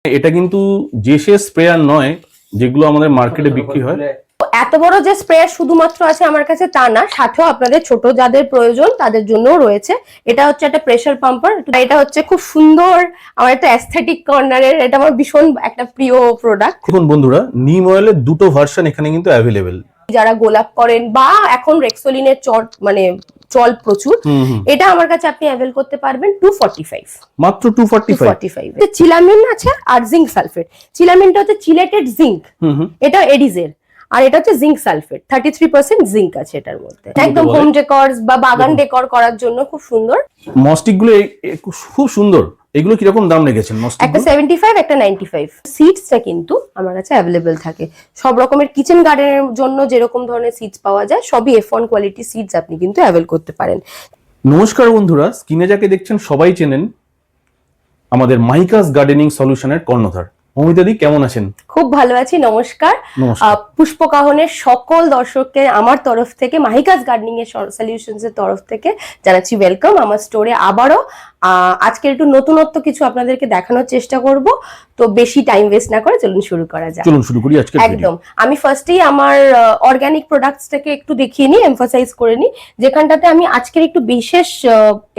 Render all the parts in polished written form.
এটা কিন্তু জেসে স্প্রেয়ার নয় যেগুলো আমাদের মার্কেটে বিক্রি হয়। এত বড় যে স্প্রেয়ার শুধুমাত্র আছে আমার কাছে তা না, সাথেও আপনাদের ছোট যাদের প্রয়োজন তাদের জন্যও রয়েছে। এটা হচ্ছে একটা প্রেসার পাম্পার, এটা হচ্ছে খুব সুন্দর আমার একটা অ্যাস্থেটিক কর্নারের, এটা আমার ভীষণ একটা প্রিয় প্রোডাক্ট। দেখুন বন্ধুরা, নিম অয়েলের দুটো ভার্সন এখানে কিন্তু অ্যাভেলেবেল। যারা গোলাপ করেন বা এখন রেক্সোলিনের চল প্রচুর, এটা আমার কাছে আপনি অ্যাভেল করতে পারবেন 245, মাত্র 245। চিলামিন আছে আর জিঙ্ক সালফেট। চিলামিনটা হচ্ছে চিলেটেড জিঙ্ক, এটা এডিজের, আর এটা হচ্ছে জিঙ্ক সালফেট, 33% জিঙ্ক আছে এটার মধ্যে। একদম হোম ডেকর বা বাগান ডেকর করার জন্য খুব সুন্দর। মস্টিক গুলো খুব সুন্দর। এগুলো কিরকম দাম রেখেছেন? একটা 75, একটা 95। সিডসটা কিন্তু আমার কাছে অ্যাভেলেবেল থাকে সব রকমের কিচেন গার্ডেনের জন্য। যেরকম ধরনের সিডস পাওয়া যায় সবই F1 কোয়ালিটি সিডস আপনি কিন্তু অ্যাভেল করতে পারেন। নমস্কার বন্ধুরা, স্ক্রিনে যাকে দেখছেন সবাই চেনেন আমাদের মাহিকাস গার্ডেনিং সলিউশনের কর্ণধার। মমিতাদি কেমন আছেন? খুব ভালো আছি, নমস্কার। পুষ্পকাহনের সকল দর্শককে আমার তরফ থেকে, মাহিকাস গার্ডেনিং এর সলিউশনস এর তরফ থেকে জানাচ্ছি ওয়েলকাম আমার স্টোরে। আবারও আজকে একটু নতুনত্ব কিছু আপনাদেরকে দেখানোর চেষ্টা করব। তো বেশি টাইম ওয়েস্ট না করে চলুন শুরু করা যাক। চলুন শুরু করি আজকে। একদম, আমি ফার্স্টেই আমার অর্গানিক প্রোডাক্টসটাকে একটু দেখিয়ে নিই, এমফাসাইজ করে নিই। যেখানটাতে আমি আজকের একটু বিশেষ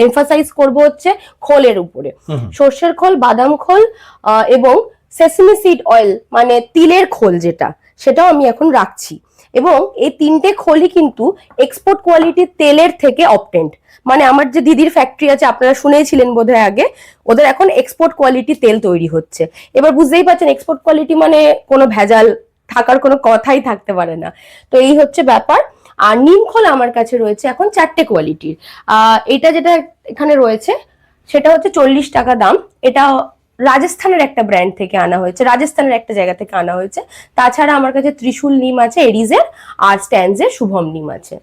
এমফাসাইজ করব হচ্ছে খোলের উপরে। সর্ষের খোল, বাদাম খোল এবং সেসমি সিড অয়েল মানে তিলের খোল, সেটাও আমি এখন রাখছি। এবং এই তিনটে খোলই কিন্তু এক্সপোর্ট কোয়ালিটির তেলের থেকে অবটেন্ড। মানে আমার যে দিদির ফ্যাক্টরি আছে, আপনারা শুনেছিলেন বোধহয় আগে, ওদের এখন এক্সপোর্ট কোয়ালিটি তেল তৈরি হচ্ছে। এবার বুঝতেই পারছেন এক্সপোর্ট কোয়ালিটি মানে কোনো ভেজাল থাকার কোনো কথাই থাকতে পারে না। তো এই হচ্ছে ব্যাপার। আর নিম খোল আমার কাছে রয়েছে এখন 4টে কোয়ালিটির। এটা যেটা এখানে রয়েছে সেটা হচ্ছে 40 টাকা দাম। এটা রাজস্থানের একটা ব্র্যান্ড থেকে আনা হয়েছে, রাজস্থানের একটা জায়গা থেকে আনা হয়েছে। তাছাড়া আমার কাছে ত্রিশূল নিম আছে এরিজের, আর স্ট্যান্ডের শুভম নিম আছে।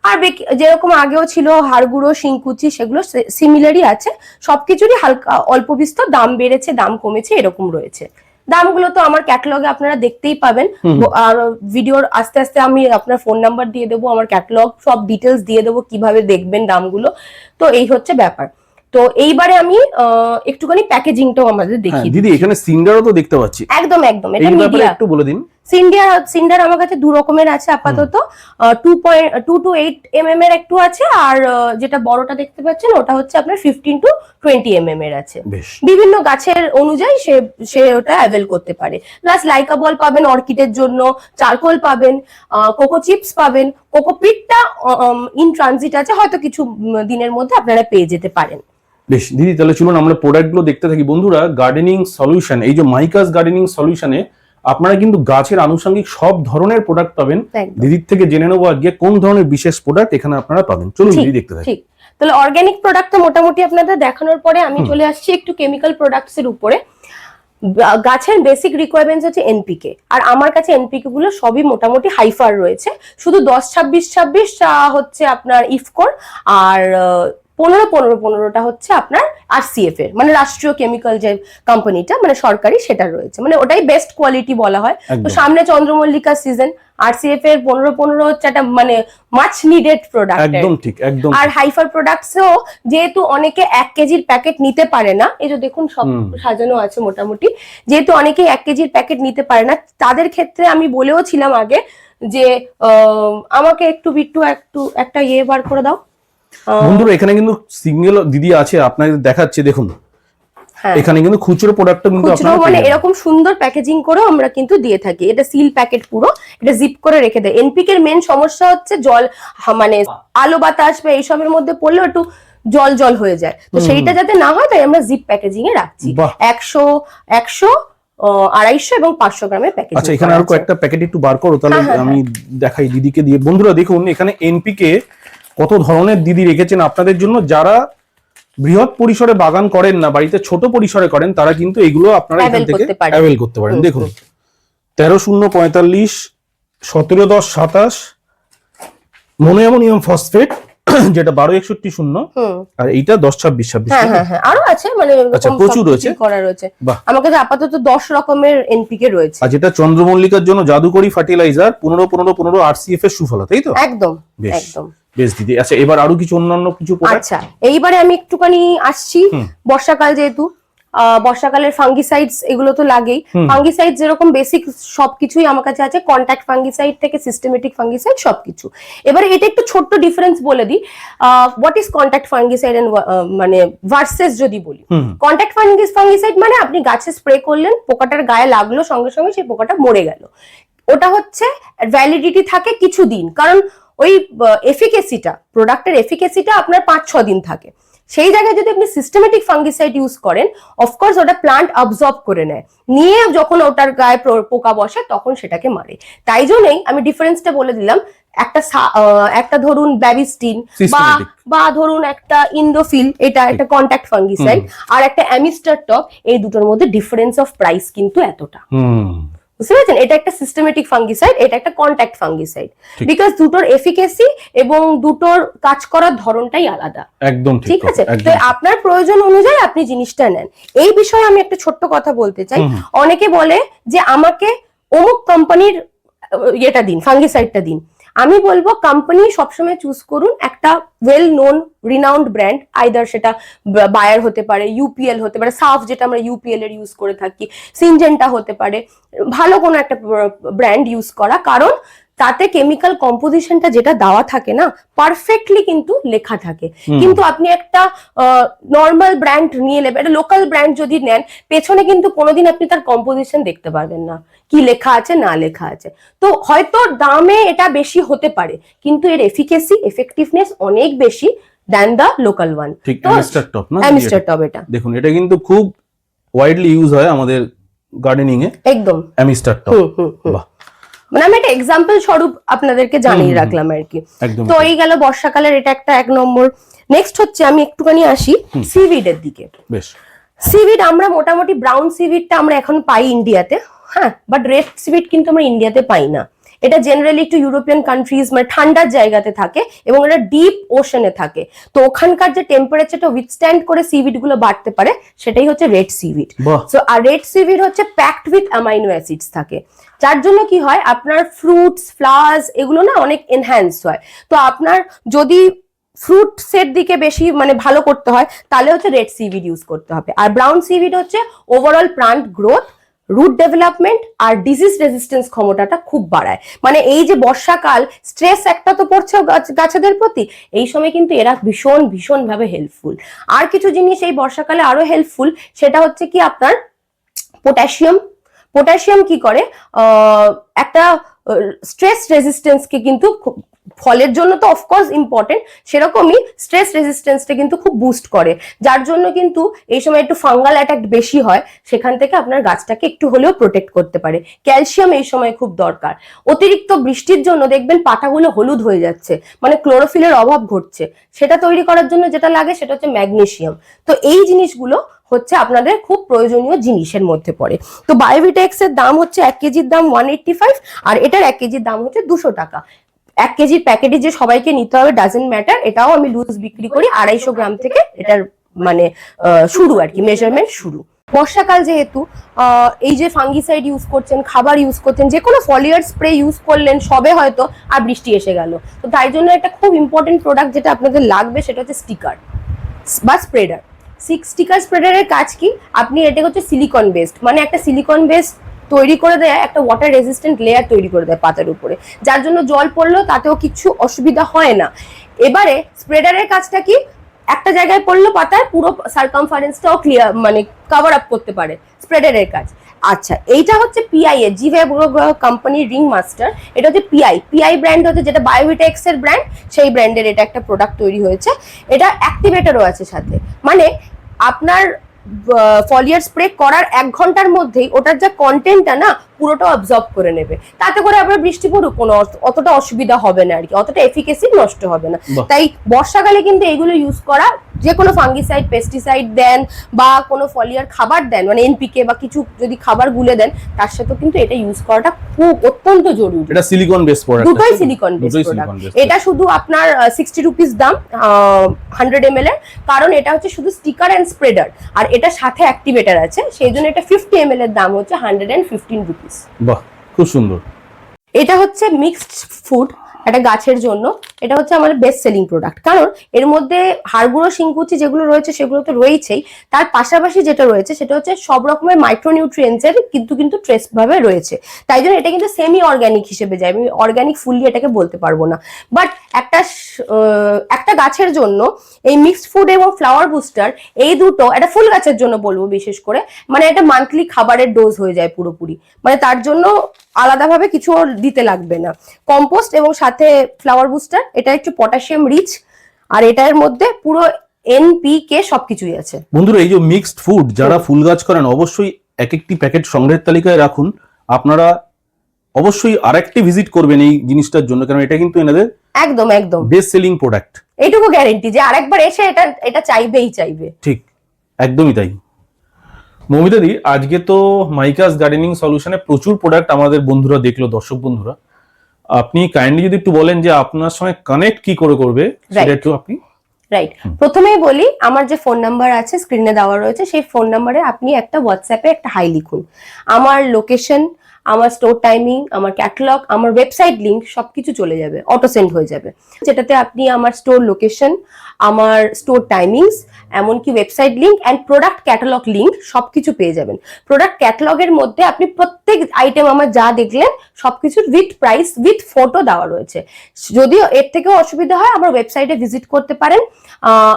আর যেরকম আগেও ছিল হাড়গুঁড়ো, শিংকুচি, সেগুলো সিমিলারই আছে। সবকিছুরই হালকা অল্প বিস্তর দাম বেড়েছে, দাম কমেছে, এরকম রয়েছে। দামগুলো তো আমার ক্যাটালগে আপনারা দেখতেই পাবেন। আর ভিডিওর আস্তে আস্তে আমি আপনার ফোন নাম্বার দিয়ে দেবো, আমার ক্যাটালগ সব ডিটেলস দিয়ে দেবো কিভাবে দেখবেন দামগুলো। তো এই হচ্ছে ব্যাপার। তো এইবারে আমি একটুখানি প্যাকেজিংটাও আমাদের দেখি। দিদি এখানে সিন্ডারও তো দেখতে পাচ্ছি। একদম একদম, এটা মিডিয়া। একটু বলে দিন। সিন্ডার আমার কাছে দু রকমের আছে আপাতত। 2 to 8 mm এর একটু আছে, আর যেটা বড়টা দেখতে পাচ্ছেন ওটা হচ্ছে আপনার 15 to 20 mm এর আছে। বিভিন্ন গাছের অনুযায়ী সে ওটা অ্যাভেল করতে পারে। প্লাস লাইকা বল পাবেন অর্কিডের জন্য, চারকোল পাবেন, কোকো চিপস পাবেন, কোকোপিটটা ইন ট্রানজিট আছে, হয়তো কিছু দিনের মধ্যে আপনারা পেয়ে যেতে পারেন। বেশ দিদি, তাহলে চলুন আমরা প্রোডাক্ট গুলো দেখতে থাকি। বন্ধুরা, গার্ডেনিং সলিউশন, এই যে মাহিকাস গার্ডেনিং সলিউশনে আপনারা কিন্তু গাছের আনুষঙ্গিক সব ধরনের প্রোডাক্ট পাবেন। দিদির থেকে জেনে নেবো আগে কোন ধরনের বিশেষ প্রোডাক্ট এখানে আপনারা পাবেন। চলুন দিদি দেখতে থাকি। ঠিক, তাহলে অর্গানিক প্রোডাক্ট তো মোটামুটি আপনাদের দেখানোর পরে আমি চলে আসছি একটু কেমিক্যাল প্রোডাক্টস এর উপরে। গাছের বেসিক রিকোয়ারমেন্টস হচ্ছে এনপিকে, আর আমার কাছে এনপিকে গুলো সবই মোটামুটি হাইফার রয়েছে। শুধু 10-26-26 হচ্ছে আপনার ইফকোর, আর 15-15-15টা হচ্ছে আপনার RCF এর, মানে রাষ্ট্রীয় কেমিক্যাল যে কোম্পানিটা, মানে সরকারি, সেটা রয়েছে, মানে ওটাই বেস্ট কোয়ালিটি বলা হয়। তো সামনে চন্দ্রমল্লিকা সিজন, RCF এর 15-15 হচ্ছে একটা মানে মাচ নিডেড প্রোডাক্ট। একদম ঠিক, একদম। আর হাইফার প্রোডাক্টসও যেহেতু অনেকে 1 কেজির প্যাকেট নিতে পারে না, এই যে দেখুন সব সাজানো আছে মোটামুটি, যেহেতু অনেকে 1 কেজির প্যাকেট নিতে পারে না, তাদের ক্ষেত্রে আমি বলেও ছিলাম আগে যে আমাকে একটু একটা বার করে দাও। বন্ধুরা, এখানে কিন্তু সিঙ্গেল দিদি আছে, আপনাদের দেখাচ্ছে, দেখুন এখানে কিন্তু খুচরো প্রোডাক্টও কিন্তু আপনারা মানে এরকম সুন্দর প্যাকেজিং করে আমরা কিন্তু দিয়ে থাকি। এটা সিল প্যাকেট, পুরো এটা জিপ করে রেখে দেয়। এনপিকে এর মেন সমস্যা হচ্ছে জল, মানে আলো বাতাস বা এইসবের মধ্যে পড়লে একটু জল জল হয়ে যায়, তো সেইটা যাতে না হয় তাই আমরা জিপ প্যাকেজিং এ রাখছি। 100, 250 এবং 500 গ্রামের প্যাকেজ। আচ্ছা, এখানে আর কয়েকটা প্যাকেট একটু বার করো, তাহলে আমি দেখাই দিদিকে দিয়ে। বন্ধুরা দেখুন, এখানে এনপিকে কত ধরনের দিদি রেখেছেন আপনাদের জন্য। যারা বৃহৎ পরিসরে বাগান করেন না, বাড়িতে ছোট পরিসরে করেন, তারা কিন্তু এগুলো আপনারা এখান থেকে অ্যাভেল করতে পারেন। দেখুন 13-0-45, 17-10-27 মোনোঅ্যামোনিয়াম ফসফেট, যেটা 12-61-0, আর এইটা 10-26-26। আরো আছে, মানে প্রচুর রয়েছে। আমার কাছে আপাতত 10 রকমের এনপিকে রয়েছে। আর যেটা চন্দ্রমল্লিকার জন্য জাদুকরি ফার্টিলাইজার 15-15-15 RCF এর সুফলা, তাই তো? একদম একদম বেশ দিদি। আচ্ছা, এবার আরো কিছু অন্যান্য কিছু। আচ্ছা, এইবারে আমি একটুখানি আসছি, বর্ষাকাল যেহেতু বর্ষাকালের ফাঙ্গিসাইডস এগুলো তো লাগেই। ফাঙ্গিসাইড যেরকম বেসিক সবকিছুই আমার কাছে আছে, কন্ট্যাক্ট ফাঙ্গিসাইড থেকে সিস্টেমেটিক ফাঙ্গিসাইড সবকিছু। এবারে এটা একটু ছোট্ট ডিফারেন্স বলে দিই, what is contact fungicide and মানে ভার্সেস যদি বলি। কন্ট্যাক্ট ফাঙ্গিসাইড মানে আপনি গাছে স্প্রে করলেন, পোকাটার গায়ে লাগলো, সঙ্গে সঙ্গে সেই পোকাটা মরে গেল। ওটা হচ্ছে ভ্যালিডিটি থাকে কিছুদিন, কারণ ওই এফিকেসিটা, প্রোডাক্টের এফিকেসিটা আপনার 5-6 দিন থাকে। সেই জায়গায় যদি আপনি সিস্টেমেটিক ফাঙ্গিসাইড ইউজ করেন, অফকোর্স ওটা প্লান্ট অবজর্ব করে নেয়, নিয়ে যখন ওটার গায়ে পোকা বসে তখন সেটাকে মারে। তাই জন্যই আমি ডিফারেন্সটা বলে দিলাম। একটা ধরুন ব্যাবিস্টিন বা ধরুন একটা ইন্ডোফিল, এটা একটা কন্ট্যাক্ট ফাঙ্গিসাইড, আর একটা অ্যামিস্টার টপ, এই দুটোর মধ্যে ডিফারেন্স অফ প্রাইস কিন্তু এতটা। বুঝতে পারছেন? এটা একটা সিস্টেমেটিক ফাঙ্গিসাইড, এটা একটা কন্ট্যাক্ট ফাঙ্গিসাইড, বিকজ দুটোর এফিকেসি এবং দুটোর কাজ করার ধরনটাই আলাদা। একদম ঠিক আছে। তো আপনার প্রয়োজন অনুযায়ী আপনি জিনিসটা নেন। এই বিষয়ে আমি একটা ছোট্ট কথা বলতে চাই। অনেকে বলে যে আমাকে অমুক কোম্পানির এটা দিন, ফাঙ্গিসাইডটা দিন। আমি বলবো কোম্পানি সবসময় চুজ করুন একটা well known renowned brand, either সেটা বায়ার হতে পারে, ইউপিএল হতে পারে, সাফ যেটা আমরা ইউপিএল এর ইউজ করে থাকি, সিনজেন্টা হতে পারে, ভালো কোনো একটা ব্র্যান্ড ইউজ করা, কারণ তাতে কেমিক্যাল কম্পোজিশনটা যেটা দেওয়া থাকে না, পারফেক্টলি কিন্তু লেখা থাকে। কিন্তু আপনি একটা নর্মাল ব্র্যান্ড নিয়ে নেবেন, একটা লোকাল ব্র্যান্ড যদি নেন, পেছনে কিন্তু কোনোদিন আপনি তার কম্পোজিশন দেখতে পারবেন না, কি লেখা আছে না লেখা আছে। তো হয়তো দামে এটা বেশি হতে পারে, কিন্তু এর এফিকেসি, এফেক্টিভনেস অনেক বেশি দ্যান দ্য লোকাল ওয়ান। ঠিক, অ্যামিস্টার টপ না? অ্যামিস্টার টপ এটা দেখুন, এটা কিন্তু খুব ওয়াইডলি ইউজ হয় আমাদের গার্ডেনিং এ। একদম অ্যামিস্টার টপ। বাহ, মানে আমি একটা এক্সাম্পল স্বরূপ আপনাদেরকে জানিয়ে রাখলাম আর কি। তো এই গেল বর্ষাকালের, এটা একটা 1 নম্বর। নেক্সট হচ্ছে আমি একটুখানি আসি সিভিড এর দিকে। বেশ। সিভিড আমরা মোটামুটি ব্রাউন সিভিডটা আমরা এখন পাই ইন্ডিয়াতে, হ্যাঁ, বাট রেড সিভিড কিন্তু আমরা ইন্ডিয়াতে পাই না। এটা জেনারেলি একটু ইউরোপিয়ান কান্ট্রিজ মানে ঠান্ডার জায়গাতে থাকে এবং এটা ডিপ ওশনে থাকে। তো ওখানকার যে টেম্পারেচারটা উইথস্ট্যান্ড করে সিভিড গুলো বাড়তে পারে, সেটাই হচ্ছে রেড সিভিড। সো আর রেড সিভিড হচ্ছে প্যাকড উইথ অ্যামাইনো অ্যাসিডস থাকে, যার জন্য কি হয় আপনার ফ্রুটস, ফ্লাওয়ার্স এগুলো না অনেক এনহ্যান্স হয়। তো আপনার যদি ফ্রুটস এর দিকে বেশি মানে ভালো করতে হয়, তাহলে হচ্ছে রেড সিভিড ইউজ করতে হবে। আর ব্রাউন সিভিড হচ্ছে overall plant growth, root development আর ডিজিজ রেজিস্ট্যান্স ক্ষমতাটা খুব বাড়ায়। মানে এই যে বর্ষাকাল, স্ট্রেস একটা তো পড়ছে গাছেদের প্রতি, এই সময় কিন্তু এরা ভীষণ ভীষণ ভাবে হেল্পফুল। আর কিছু জিনিস এই বর্ষাকালে আরো হেল্পফুল, সেটা হচ্ছে কি আপনার পটাশিয়াম কি করে, একটা স্ট্রেস রেজিস্ট্যান্সকে কিন্তু ফলের জন্য তো অফকোর্স ইম্পর্টেন্ট, সেরকমই স্ট্রেস রেজিস্ট্যান্সটা কিন্তু খুব বুস্ট করে, যার জন্য কিন্তু এই সময় একটু ফাঙ্গাল অ্যাটাক বেশি হয়, সেখান থেকে আপনার গাছটাকে একটু হলেও প্রোটেক্ট করতে পারে। ক্যালসিয়াম এই সময় খুব দরকার। অতিরিক্ত বৃষ্টির জন্য দেখবেন পাতাগুলো হলুদ হয়ে যাচ্ছে, মানে ক্লোরোফিলের অভাব ঘটছে, সেটা তৈরি করার জন্য যেটা লাগে সেটা হচ্ছে ম্যাগনেসিয়াম। তো এই জিনিসগুলো হচ্ছে আপনাদের খুব প্রয়োজনীয় জিনিসের মধ্যে পড়ে। তো বায়োভিটেক্স এর দাম হচ্ছে 1 কেজির দাম 185, আর এটার 1 কেজির দাম হচ্ছে 200 টাকা। 1 কেজির প্যাকেটে যে সবাইকে নিতে হবে ডাজেন্ট ম্যাটার, এটাও আমি লুজ বিক্রি করি 250 গ্রাম থেকে, এটার মানে শুরু আর কি, মেজারমেন্ট শুরু। বর্ষাকাল যেহেতু এই যে ফাঙ্গিসাইড ইউজ করছেন, খাবার ইউজ করছেন, যে কোনো ফলিয়ার স্প্রে ইউজ করলেন, সবে হয়তো আর বৃষ্টি এসে গেল, তো তাই জন্য একটা খুব ইম্পর্টেন্ট প্রোডাক্ট যেটা আপনাদের লাগবে সেটা হচ্ছে স্টিকার বা স্প্রেডার। স্টিকার স্প্রেডারের কাজ কি, আপনি এটা হচ্ছে সিলিকন বেসড, মানে একটা সিলিকন বেসড তৈরি করে দেয়, একটা ওয়াটার রেজিস্ট্যান্ট লেয়ার তৈরি করে দেয় পাতার উপরে, যার জন্য জল পড়লেও তাতেও কিছু অসুবিধা হয় না। এবারে স্প্রেডারের কাজটা কি, একটা জায়গায় পড়লো পাতার পুরো সার্কামফারেন্সটাও ক্লিয়ার মানে কভার আপ করতে পারে স্প্রেডারের কাজ। আচ্ছা, এইটা হচ্ছে পিআই এর, জিভে কোম্পানির রিং মাস্টার, এটা হচ্ছে পিআই ব্র্যান্ড হচ্ছে, যেটা বায়োভিটেক্স এর ব্র্যান্ড, সেই ব্র্যান্ডের এটা একটা প্রোডাক্ট তৈরি হয়েছে। এটা অ্যাক্টিভেটরও আছে সাথে, মানে আপনার ফলিয়ার স্প্রে করার 1 ঘন্টার মধ্যেই ওটার যা কন্টেন্টটা না পুরোটা অবজর্ব করে নেবে, তাতে করে আপনার বৃষ্টি পড়ুক কোনো অতটা অসুবিধা হবে না আর কি, অতটা এফিকেসি নষ্ট হবে না। তাই বর্ষাকালে কিন্তু এগুলো ইউজ করা, যে কোনো ফাঙ্গিসাইড, পেস্টিসাইড দেন বা কোনো ফলিয়ার খাবার দেন, মানে এনপিকে বা কিছু যদি খাবার গুলে দেন, তার সাথে কিন্তু এটা ইউজ করাটা খুব অত্যন্ত জরুরি। এটা সিলিকন বেস প্রোডাক্ট, দুটোই সিলিকন বেস প্রোডাক্ট। এটা শুধু আপনার 60 রুপিস দাম 100 ml এর, কারণ এটা হচ্ছে শুধু স্টিকার এন্ড স্প্রেডার, আর এটা সাথে অ্যাক্টিভেটর আছে, সেই জন্য এটা 50 ml এর দাম হচ্ছে 115 রুপিস। বাহ, খুব সুন্দর। এটা হচ্ছে মিক্সড ফুড, একটা গাছের জন্য। এটা হচ্ছে আমার বেস্ট সেলিং প্রোডাক্ট, কারণ এর মধ্যে হাড়গুঁড়ো শিংকুচি যেগুলো রয়েছে সেগুলো তো রয়েছেই, তার পাশাপাশি যেটা রয়েছে সেটা হচ্ছে সব রকমের মাইক্রোনিউট্রিয়েন্টস এর কিন্তু ট্রেস ভাবে রয়েছে। তাই জন্য এটা কিন্তু সেমি অর্গানিক হিসেবে যায়, আমি অর্গানিক ফুললি এটাকে বলতে পারবো না। বাট একটা গাছের জন্য এই মিক্সড ফুড এবং ফ্লাওয়ার বুস্টার, এই দুটো একটা ফুল গাছের জন্য বলবো বিশেষ করে, মানে এটা মান্থলি খাবারের ডোজ হয়ে যায় পুরোপুরি। মানে তার জন্য আলাদাভাবে কিছু দিতে লাগবে না। কম্পোস্ট এবং সাথে ফ্লাওয়ার বুস্টার, এটা একটু পটাশিয়াম রিচ, আর এটার মধ্যে পুরো এনপিকে সবকিছুই আছে। বন্ধুরা, এই যে মিক্সড ফুড যারা ফুল গাছ করেন অবশ্যই এক একটি প্যাকেট সংগ্রহের তালিকায় রাখুন। আপনারা অবশ্যই আরেকটি ভিজিট করবেন এই জিনিসটার জন্য, কারণ এটা কিন্তু এনাদের একদম একদম বেস্ট সেলিং প্রোডাক্ট। এইটুকু গ্যারেন্টি যে আরেকবার এসে এটা চাইবেই চাইবে। ঠিক, একদমই তাই। মৌমিতাদি, আজকে তো মাইকাস গার্ডেনিং সলিউশনে প্রচুর প্রোডাক্ট আমাদের বন্ধুরা দেখলো, দর্শক বন্ধুরা। আপনি কাইন্ডলি যদি একটু বলেন যে আপনার সঙ্গে কানেক্ট কি করে করবে সেটা একটু আপনি। রাইট, প্রথমেই বলি আমার যে ফোন নাম্বার আছে স্ক্রিনে দেওয়া রয়েছে, সেই ফোন নাম্বারে আপনি একটা হোয়াটসঅ্যাপে একটা হাই লিখুন। আমার লোকেশন, আমার স্টোর টাইমিং, আমার ক্যাটালগ, আমার ওয়েবসাইট লিংক সবকিছু চলে যাবে, অটো সেন্ড হয়ে যাবে, যেটাতে আপনি আমার স্টোর লোকেশন, আমার স্টোর টাইমিংস, এমনকি website link and product catalogue link সবকিছু পেয়ে যাবেন। প্রোডাক্ট ক্যাটালগের মধ্যে আপনি প্রত্যেক আইটেম আমার যা দেখলেন সবকিছুর উইথ প্রাইস উইথ ফটো দেওয়া রয়েছে। যদিও এর থেকেও অসুবিধা হয় আমার ওয়েবসাইটে ভিজিট করতে পারেন।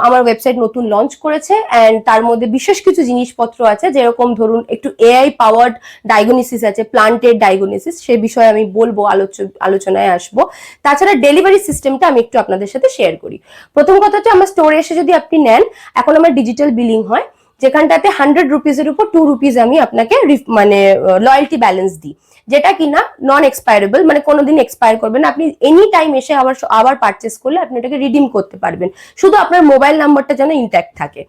আমার ওয়েবসাইট নতুন লঞ্চ করেছে অ্যান্ড তার মধ্যে বিশেষ কিছু জিনিসপত্র আছে, যেরকম ধরুন একটু এআই পাওয়ার্ড ডায়াগনোসিস আছে, প্লান্টেড ডায়াগনোসিস, সে বিষয়ে আমি বলবো, আলোচনায় আসবো। তাছাড়া ডেলিভারি সিস্টেমটা আমি একটু আপনাদের সাথে শেয়ার করি। প্রথম কথা হচ্ছে আমার স্টোরে এসে যদি আপনি নেন, এখন আমার ডিজিটাল বিলিং হয়, যেখানটাতে 100 রুপিসের উপর 2 রুপিস আমি আপনাকে মানে লয়্যালটি ব্যালেন্স দিই, যেটা কিনা নন এক্সপায়ারেবল, মানে কোনোদিন এক্সপায়ার করবে না। আপনি এনি টাইম এসে আবার পারচেস করলে আপনি এটাকে রিডিম করতে পারবেন, শুধু আপনার মোবাইল নাম্বারটা যেন ইনট্যাক্ট থাকে।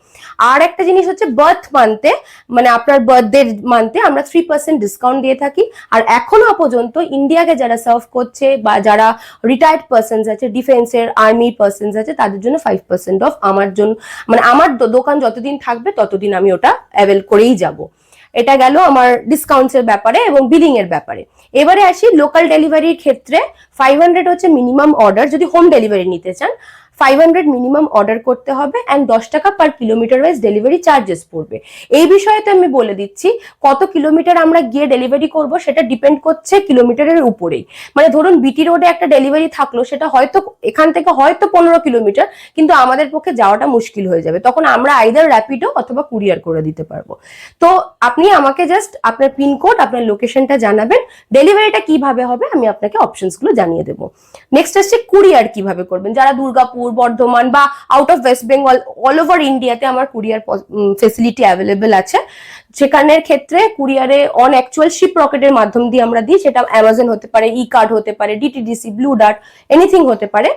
আর একটা জিনিস হচ্ছে বার্থ মান্থে, মানে আপনার বার্থডে মান্থে আমরা 3% ডিসকাউন্ট দিয়ে থাকি। আর এখনো পর্যন্ত ইন্ডিয়াকে যারা সার্ভ করছে বা যারা রিটায়ার্ড পার্সনস আছে, ডিফেন্সের আর্মি পার্সনস আছে, তাদের জন্য 5% অফ আমার জন্য, মানে আমার দোকান যতদিন থাকবে ততদিন আমি ওটা অ্যাভেল করেই যাব। এটা গেল আমার ডিসকাউন্টস এর ব্যাপারে এবং বিলিং এর ব্যাপারে। এবারে আসি লোকাল ডেলিভারির ক্ষেত্রে। 500 হচ্ছে মিনিমাম অর্ডার, যদি হোম ডেলিভারি নিতে চান 500 মিনিমাম অর্ডার করতে হবে অ্যান্ড 10 টাকা per kilometre wise delivery charges পড়বে। এই বিষয়ে তো আমি বলে দিচ্ছি, কত কিলোমিটার আমরা গিয়ে ডেলিভারি করব সেটা ডিপেন্ড করছে কিলোমিটারের উপরেই। মানে ধরুন বিটি রোডে একটা ডেলিভারি থাকলো, সেটা হয়তো এখান থেকে হয়তো 15 কিলোমিটার, কিন্তু আমাদের পক্ষে যাওয়াটা মুশকিল হয়ে যাবে, তখন আমরা আইদার র্যাপিডো অথবা কুরিয়ার করে দিতে পারবো। তো আপনি আমাকে জাস্ট আপনার পিনকোড, আপনার লোকেশনটা জানাবেন, ডেলিভারিটা কিভাবে হবে আমি আপনাকে অপশনস গুলো জানিয়ে দেবো। নেক্সট আসছে কুরিয়ার কিভাবে করবেন। যারা দুর্গাপুর, বর্ধমান বা out of West Bengal, all over ইন্ডিয়াতে আমার কুরিয়ার ফেসিলিটি অ্যাভেলেবেল আছে। সেখানের ক্ষেত্রে কুরিয়ারে অন অ্যাকচুয়াল শিপ রকেটের মাধ্যম দিয়ে আমরা দিই, সেটা অ্যামাজন হতে পারে, ই কার্ড হতে পারে, ডিটিডিসি, ব্লু ডার্ট, এনিথিং হতে পারে।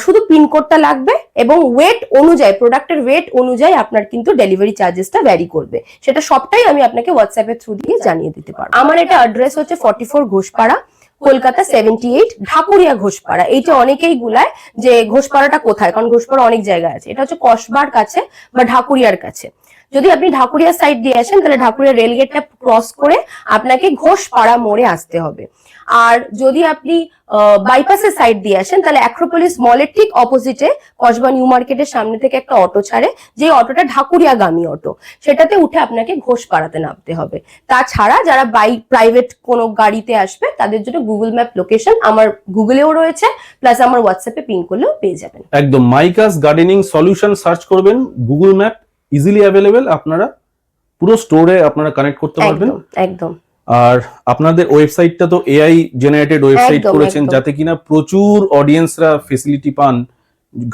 শুধু পিনকোডটা লাগবে এবং ওয়েট অনুযায়ী, প্রোডাক্টের ওয়েট অনুযায়ী আপনার কিন্তু ডেলিভারি চার্জেসটা ভ্যারি করবে। সেটা সবটাই আমি আপনাকে হোয়াটসঅ্যাপের থ্রু দিয়ে জানিয়ে দিতে পারবো। আমার এটা অ্যাড্রেস হচ্ছে 44 ঘোষপাড়া, কলকাতা 78, ঢাকুরিয়া ঘোষপাড়া। এইটা অনেকেই গুলায় যে ঘোষপাড়াটা কোথায়, কারণ ঘোষপাড়া অনেক জায়গায় আছে। এটা হচ্ছে কসবার কাছে বা ঢাকুরিয়ার কাছে। যদি আপনি ঢাকুরিয়া সাইড দিয়ে আসেন তাহলে ঢাকুরিয়া রেলগেটটা ক্রস করে আপনাকে ঘোষপাড়া মোড়ে আসতে হবে। আর যদি আপনি বাইপাসের সাইড দিয়ে আসেন তাহলে অ্যাক্রোপলিস মলের ঠিক অপোজিটে কসবা নিউ মার্কেটের সামনে থেকে একটা অটো ছাড়ে, যে অটোটা ঢাকুরিয়াগামী অটো, সেটাতে উঠে আপনাকে ঘোষপাড়াতে নামতে হবে। তাছাড়া যারা প্রাইভেট কোনো গাড়িতে আসবে তাদের জন্য গুগল ম্যাপ লোকেশন আমার গুগলেও রয়েছে, প্লাস আমার হোয়াটসঅ্যাপে পিন করলেও পেয়ে যাবেন। একদম মাইকাস গার্ডেনিং সলিউশন সার্চ করবেন, গুগল ম্যাপ ইজিলি অ্যাভেলেবেল, আপনারা পুরো স্টোরে আপনারা কানেক্ট করতে পারবেন। একদম। আর আপনাদের ওয়েবসাইটটা তো এআই জেনারেটেড ওয়েবসাইট করেছেন, যাতে কিনা প্রচুর অডিয়েন্সরা ফেসিলিটি পান,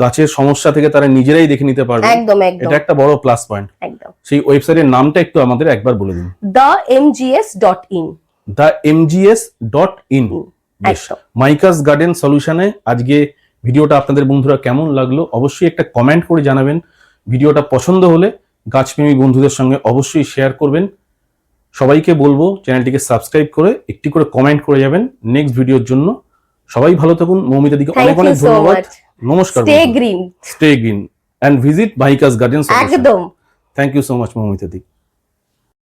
গাছের সমস্যা থেকে তারা নিজেরাই দেখে নিতে পারবে। একদম। এটা একটা বড় প্লাস পয়েন্ট। একদম। সেই ওয়েবসাইটের নামটা একটু আমাদের একবার বলে দিন। themgs.in। themgs.in। মাইকাস গার্ডেন সলিউশনে আজকে ভিডিওটা আপনাদের বন্ধুরা কেমন লাগলো অবশ্যই একটা কমেন্ট করে জানাবেন। ভিডিওটা পছন্দ হলে গাছপ্রেমী বন্ধুদের সঙ্গে অবশ্যই শেয়ার করবেন। সবাইকে বলবো চ্যানেলটিকে সাবস্ক্রাইব করে একটি করে কমেন্ট করে যাবেন নেক্সট ভিডিওর জন্য। সবাই ভালো থাকুন। মৌমিতা দিকে অনেক অনেক ধন্যবাদ। নমস্কার। Stay green and visit Mykas garden solution. একদম। Thank you so much Moumita the.